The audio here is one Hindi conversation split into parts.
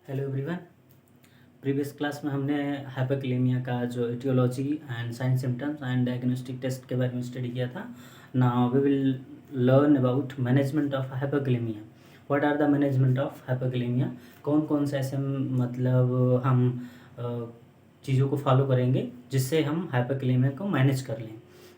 Hello everyone. प्रीवियस क्लास में हमने हाइपरकैलेमिया का जो aetiology and sign symptoms and diagnostic test के बारे में स्टडी किया था। Now we will learn about management of hyperkalaemia. What are the management of hyperkalaemia, कौन कौन से ऐसे मतलब हम चीज़ों को फॉलो करेंगे जिससे हम हाइपरकैलेमिया को मैनेज कर लें।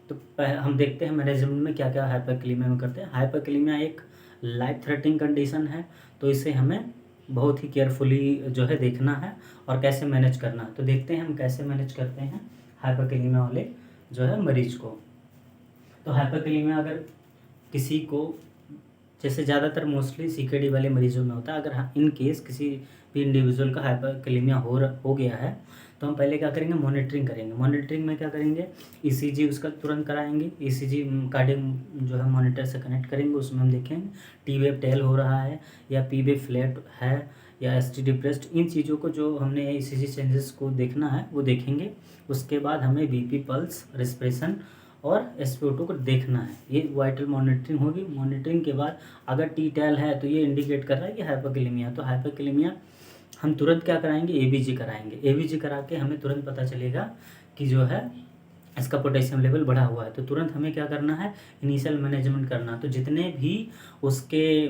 तो हम देखते हैं मैनेजमेंट में क्या क्या हाइपरकैलेमिया में करते हैं। हाइपरकैलेमिया एक लाइफ थ्रेटनिंग कंडीशन है, तो इसे हमें बहुत ही केयरफुली जो है देखना है और कैसे मैनेज करना है। तो देखते हैं हम कैसे मैनेज करते हैं हाइपरकैलेमिया वाले जो है मरीज को। तो हाइपरकैलेमिया अगर किसी को, जैसे ज़्यादातर मोस्टली सीकेडी वाले मरीजों में होता है, अगर इन केस किसी भी इंडिविजुअल का हाइपरकैलेमिया हो गया है तो हम पहले क्या करेंगे, मॉनिटरिंग करेंगे। मॉनिटरिंग में क्या करेंगे, ईसीजी उसका तुरंत कराएंगे। ईसीजी कार्डियक जो है मॉनिटर से कनेक्ट करेंगे, उसमें हम देखेंगे टी वेव टेल हो रहा है या पी वेव फ्लैट है या एस टी डिप्रेस्ड। इन चीज़ों को जो हमने ईसीजी चेंजेस को देखना है वो देखेंगे। उसके बाद हमें बीपी, पल्स, रेस्पिरेशन और एसपीओ2 को देखना है। ये वाइटल मॉनिटरिंग होगी। मॉनिटरिंग के बाद अगर टी टेल है तो ये इंडिकेट कर रहा है कि हाइपरकैलेमिया। तो हाइपरकैलेमिया हम तुरंत क्या कराएंगे, एबीजी कराएंगे। एबीजी करा के हमें तुरंत पता चलेगा कि जो है इसका पोटेशियम लेवल बढ़ा हुआ है। तो तुरंत हमें क्या करना है, इनिशियल मैनेजमेंट करना। तो जितने भी उसके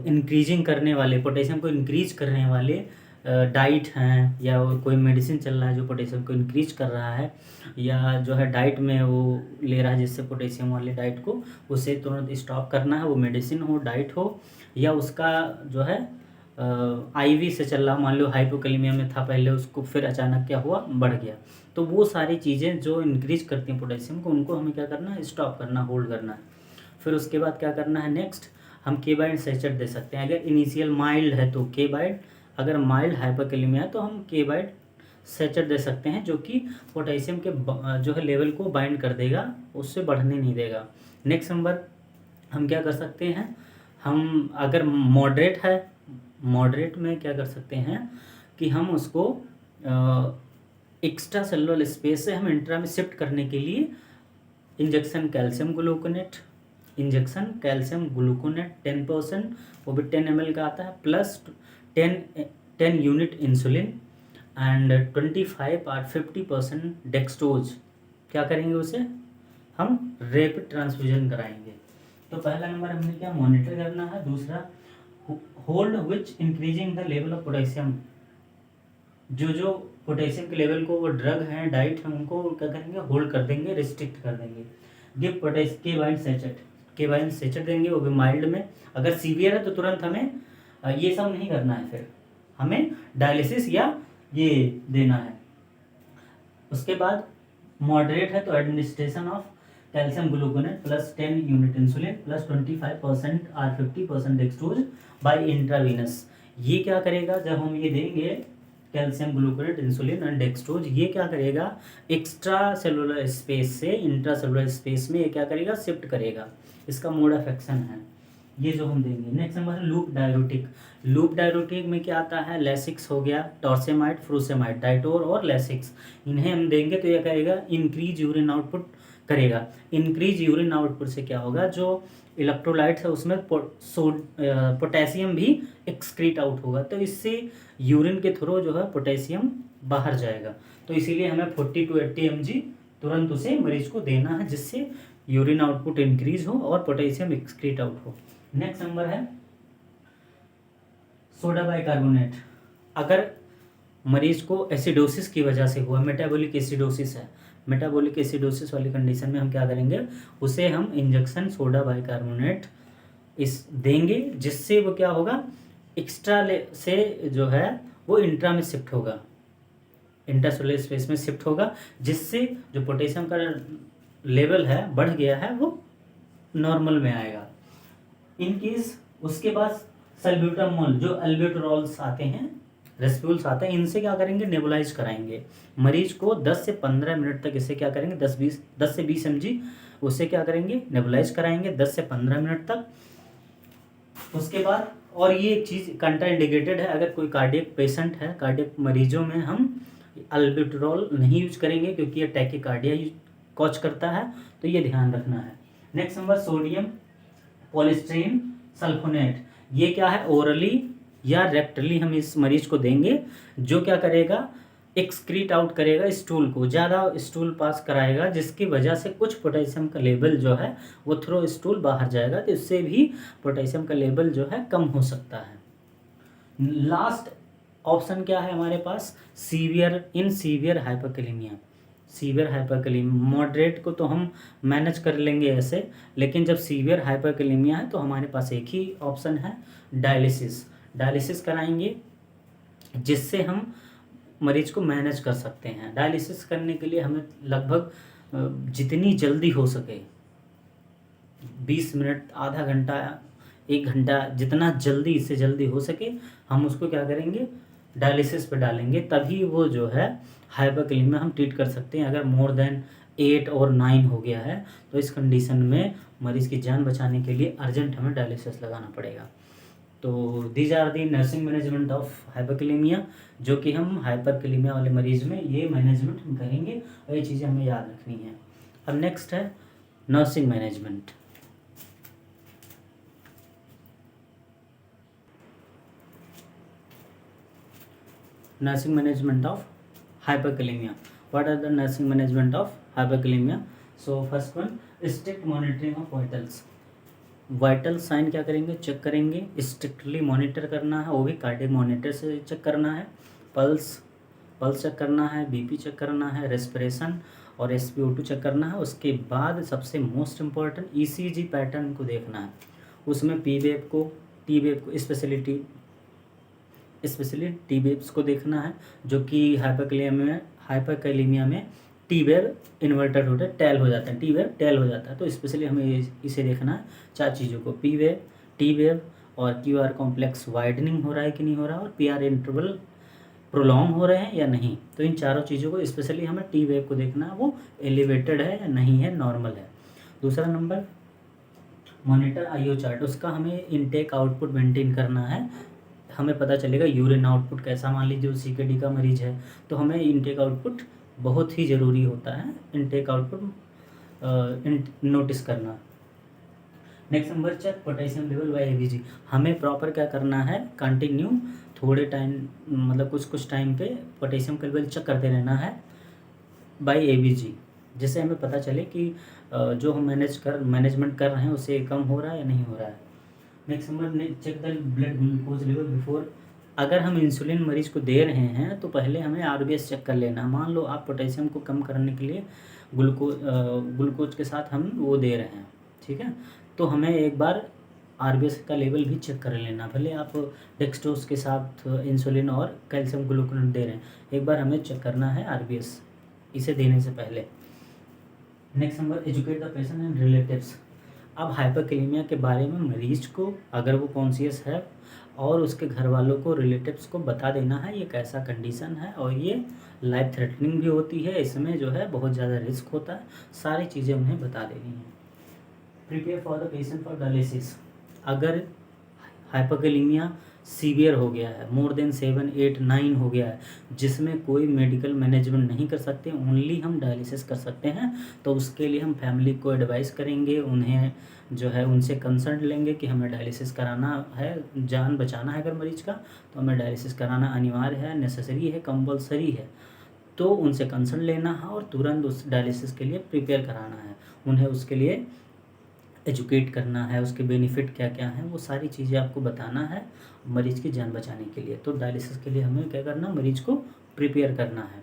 इंक्रीजिंग करने वाले, पोटेशियम को इंक्रीज करने वाले डाइट हैं या कोई मेडिसिन चल रहा है जो पोटेशियम को इंक्रीज कर रहा है, या जो है डाइट में वो ले रहा है जिससे पोटेशियम वाले डाइट को, उसे तुरंत स्टॉप करना है। वो मेडिसिन हो, डाइट हो, या उसका जो है आईवी से चल रहा, मान लो हाइपोकैलेमिया में था पहले, उसको फिर अचानक क्या हुआ, बढ़ गया। तो वो सारी चीज़ें जो इंक्रीज करती हैं पोटेशियम को, उनको हमें क्या करना है, स्टॉप करना, होल्ड करना है। फिर उसके बाद क्या करना है, नेक्स्ट हम केबाइड सेचेट दे सकते हैं। अगर इनिशियल माइल्ड है तो केबाइड, अगर माइल्ड हाइपरकैलेमिया है तो हम केबाइड सेचेट दे सकते हैं, जो कि पोटेशियम के जो है लेवल को बाइंड कर देगा, उससे बढ़ने नहीं देगा। नेक्स्ट नंबर हम क्या कर सकते हैं, हम अगर मॉडरेट है, मॉडरेट में क्या कर सकते हैं कि हम उसको एक्स्ट्रा सेलुलर स्पेस से हम इंट्रा में शिफ्ट करने के लिए injection calcium gluconate, injection calcium gluconate 10%, वो भी 10 ml का आता है, प्लस 10 यूनिट इंसुलिन एंड 25 और 50% डेक्सटोज। क्या करेंगे, उसे हम रैपिड ट्रांसफ्यूजन कराएंगे। तो पहला नंबर हमने क्या मॉनिटर करना है। दूसरा, hold which increasing the level of potassium. जो पोटेशियम के लेवल को वो ड्रग हैं, डाइट है, उनको क्या करेंगे, होल्ड कर देंगे, रिस्ट्रिक्ट कर देंगे। गिव पोटेशियम केबाइन सेचेट, केबाइन सेचेट देंगे, वो भी माइल्ड में। अगर सीवियर है तो तुरंत हमें ये सब नहीं करना है, फिर हमें डायलिसिस या ये देना है। उसके बाद मॉडरेट है तो administration of calcium gluconate plus 10 unit insulin plus 25% और 50% एक्सट्रोज बाय इंट्रावीनस। ये क्या करेगा, जब हम ये देंगे calcium gluconate, insulin and dextrose, ये क्या करेगा, एक्स्ट्रा सेलुलर स्पेस से इंट्रा सेलुलर स्पेस में ये क्या करेगा, शिफ्ट करेगा। इसका मोड ऑफ एक्शन है ये जो हम देंगे। नेक्स्ट नंबर है लूप डायरोटिक। लूप डायरोटिक में क्या आता है, लेसिक्स हो गया, टॉर्सेमाइड, फ्रूसेमाइड, डाइटोर और लेसिक्स। इन्हें हम देंगे तो ये करेगा इंक्रीज यूरिन आउटपुट करेगा। इंक्रीज यूरिन आउटपुट से क्या होगा, जो इलेक्ट्रोलाइट्स है उसमें पोटेशियम भी एक्सक्रीट आउट होगा, तो इससे यूरिन के थ्रू जो है पोटेशियम बाहर जाएगा। तो इसीलिए हमें 40 to 80 mg तुरंत उसे मरीज को देना है, जिससे यूरिन आउटपुट इंक्रीज हो और पोटेशियम एक्सक्रीट आउट हो। नेक्स्ट नंबर है सोडा बाइकार्बोनेट। अगर मरीज को एसिडोसिस की वजह से हुआ, मेटाबॉलिक एसिडोसिस है, मेटाबॉलिक एसिडोसिस वाली कंडीशन में हम क्या करेंगे, उसे हम इंजेक्शन सोडा बाइकार्बोनेट इस देंगे, जिससे वो क्या होगा, एक्स्ट्रा से जो है वो इंट्रा में शिफ्ट होगा, इंट्रासेलुलर स्पेस में शिफ्ट होगा, जिससे जो पोटेशियम का लेवल है बढ़ गया है वो नॉर्मल में आएगा। इन केस उसके बाद सल्ब्यूटामोल, जो अल्ब्यूटरॉल्स आते हैं, रेस्प्यूल्स आते हैं, इनसे क्या करेंगे, नेबुलाइज कराएंगे। मरीज को 10 से 15 मिनट तक इसे क्या करेंगे, 10 से 20 mg उसे क्या करेंगे, नेबुलाइज कराएंगे 10 से 15 मिनट तक। उसके बाद, और ये एक चीज़ कंट्रा इंडिकेटेड है, अगर कोई कार्डियक पेशेंट है, कार्डियक मरीजों में हम अल्ब्यूटरॉल नहीं यूज करेंगे, क्योंकि ये टैकीकार्डिया कॉज करता है, तो ये ध्यान रखना है। Next number sodium polystyrene sulphonate. ये क्या है, ओरली या रेक्टली हम इस मरीज को देंगे, जो क्या करेगा, एक्सक्रीट आउट करेगा स्टूल को, ज़्यादा स्टूल पास कराएगा, जिसकी वजह से कुछ पोटेशियम का लेवल जो है वो थ्रो स्टूल बाहर जाएगा, तो इससे भी पोटेशियम का लेवल जो है कम हो सकता है। लास्ट ऑप्शन क्या है हमारे पास, severe hyperkalaemia. Severe hyperkalaemia, moderate को तो हम मैनेज कर लेंगे ऐसे, लेकिन जब सीवियर हाइपरकैलेमिया है तो हमारे पास एक ही ऑप्शन है, डायलिसिस कराएंगे, जिससे हम मरीज को मैनेज कर सकते हैं। डायलिसिस करने के लिए हमें लगभग जितनी जल्दी हो सके 20 मिनट, आधा घंटा, 1 घंटा, जितना जल्दी इससे जल्दी हो सके हम उसको क्या करेंगे, डायलिसिस पे डालेंगे, तभी वो जो है हाइपरकैलेमिया हम ट्रीट कर सकते हैं। अगर मोर देन 8 और 9 हो गया है तो इस कंडीशन में मरीज़ की जान बचाने के लिए अर्जेंट हमें डायलिसिस लगाना पड़ेगा। तो these are the nursing management of hyperkalaemia, जो कि हम हाइपरकैलेमिया वाले मरीज में ये मैनेजमेंट हम करेंगे और ये चीज़ें हमें याद रखनी है। अब नेक्स्ट है nursing management. nursing management of hyperkalemia. What are the nursing management of hyperkalemia? So first one, strict monitoring of vitals. Vital sign क्या करेंगे, चेक करेंगे, स्ट्रिक्टली मॉनिटर करना है, वो भी कार्डियक मॉनिटर से चेक करना है, पल्स चेक करना है, बीपी चेक करना है, रेस्पिरेशन और SpO2 चेक करना है। उसके बाद सबसे मोस्ट इम्पॉर्टेंट ECG पैटर्न को देखना है, उसमें टी वेव को स्पेशली टी वेव्स को देखना है, जो कि हाइपरकैलेमिया में टी वेव इन्वर्टेड होते हैं, टेल हो जाता है, टी वेव टेल हो जाता है। तो स्पेशली हमें इसे देखना है, 4 चीज़ों को, टी वेव और QR कॉम्प्लेक्स वाइडनिंग हो रहा है कि नहीं हो रहा, और PR इंटरवल प्रोलॉन्ग हो रहे हैं या नहीं। तो इन चारों चीज़ों को स्पेशली हमें टी वेव को देखना है, वो एलिवेटेड है या नहीं है, नॉर्मल है। दूसरा नंबर, मॉनिटर IO चार्ट, उसका हमें इनटेक आउटपुट मेंटेन करना है, हमें पता चलेगा यूरिन आउटपुट कैसा। मान लीजिए वो CKD का मरीज है तो हमें इनटेक आउटपुट बहुत ही ज़रूरी होता है, इनटेक आउटपुट नोटिस करना। Next number, check potassium level by ABG। हमें प्रॉपर क्या करना है, कंटिन्यू थोड़े टाइम, मतलब कुछ टाइम पे पोटेशियम का लेवल चेक करते रहना है बाय ABG, जिससे हमें पता चले कि जो हम मैनेजमेंट कर रहे हैं उससे कम हो रहा है या नहीं हो रहा है। Next number, check the blood glucose level before. अगर हम इंसुलिन मरीज को दे रहे हैं तो पहले हमें RBS चेक कर लेना। मान लो आप पोटेशियम को कम करने के लिए ग्लूकोज के साथ हम वो दे रहे हैं, ठीक है, तो हमें एक बार RBS का लेवल भी चेक कर लेना। भले आप डेक्सट्रोज के साथ इंसुलिन और कैल्शियम ग्लूकोनेट दे रहे हैं, एक बार हमें चेक करना है RBS इसे देने से पहले। Next number, educate the patient and relatives. अब हाइपरकैलेमिया के बारे में मरीज को, अगर वो कॉन्शियस है, और उसके घर वालों को, रिलेटिव्स को बता देना है ये कैसा कंडीशन है और ये लाइफ थ्रेटनिंग भी होती है, इसमें जो है बहुत ज़्यादा रिस्क होता है, सारी चीज़ें उन्हें बता देनी है। Prepare for the patient for dialysis. अगर हाइपरकैलेमिया सीवियर हो गया है, मोर देन 7, 8, 9 हो गया है, जिसमें कोई मेडिकल मैनेजमेंट नहीं कर सकते, ओनली हम डायलिसिस कर सकते हैं, तो उसके लिए हम फैमिली को एडवाइस करेंगे, उन्हें जो है उनसे कंसल्ट लेंगे कि हमें डायलिसिस कराना है, जान बचाना है अगर मरीज का, तो हमें डायलिसिस कराना अनिवार्य है, नेसेसरी है, कंपलसरी है। तो उनसे कंसल्ट लेना है और तुरंत उस डायलिसिस के लिए प्रिपेयर कराना है, उन्हें उसके लिए एजुकेट करना है, उसके बेनिफिट क्या क्या हैं वो सारी चीज़ें आपको बताना है मरीज़ की जान बचाने के लिए। तो डायलिसिस के लिए हमें क्या करना, मरीज़ को प्रिपेयर करना है।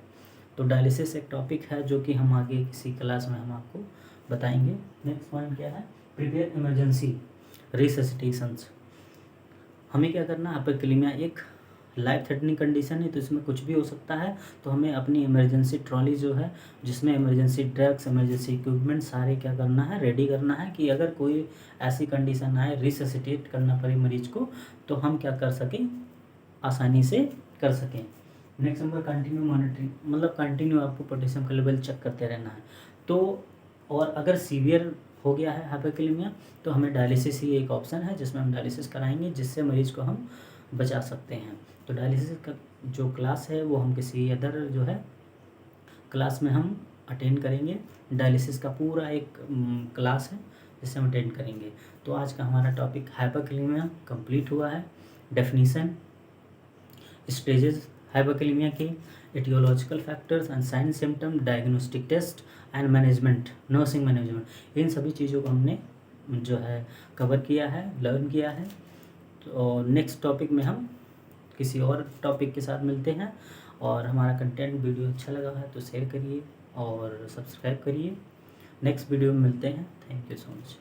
तो डायलिसिस एक टॉपिक है जो कि हम आगे किसी क्लास में हम आपको बताएंगे। नेक्स्ट पॉइंट क्या है, प्रिपेयर इमरजेंसी रिससिटेशंस। हमें क्या करना, हाइपरकैलेमिया एक लाइफ थ्रेटनिंग कंडीशन है, तो इसमें कुछ भी हो सकता है, तो हमें अपनी इमरजेंसी ट्रॉली जो है, जिसमें इमरजेंसी ड्रग्स, इमरजेंसी इक्विपमेंट सारे क्या करना है, रेडी करना है, कि अगर कोई ऐसी कंडीशन आए, रिससिटेट करना पड़े मरीज को, तो हम क्या कर सकें, आसानी से कर सकें। नेक्स्ट नंबर, कंटिन्यू मॉनिटरिंग, मतलब कंटिन्यू आपको पोटेशियम का लेवल चेक करते रहना है। तो और अगर सीवियर हो गया है हाइपरकैलेमिया तो हमें डायलिसिस ही एक ऑप्शन है जिसमें हम डायलिसिस कराएंगे, जिससे मरीज को हम बचा सकते हैं। तो डायलिसिस का जो क्लास है वो हम किसी अदर जो है क्लास में हम अटेंड करेंगे। डायलिसिस का पूरा एक क्लास है जिससे हम अटेंड करेंगे। तो आज का हमारा टॉपिक हाइपरकैलेमिया कंप्लीट हुआ है। डेफिनीशन, स्टेजेस हाइपोकैलेमिया के, aetiological factors and sign symptom, diagnostic test and management, nursing management, इन सभी चीज़ों को हमने जो है कवर किया है, लर्न किया है। तो नेक्स्ट टॉपिक में हम किसी और टॉपिक के साथ मिलते हैं। और हमारा कंटेंट वीडियो अच्छा लगा है तो शेयर करिए और सब्सक्राइब करिए। नेक्स्ट वीडियो में मिलते हैं। Thank you so much.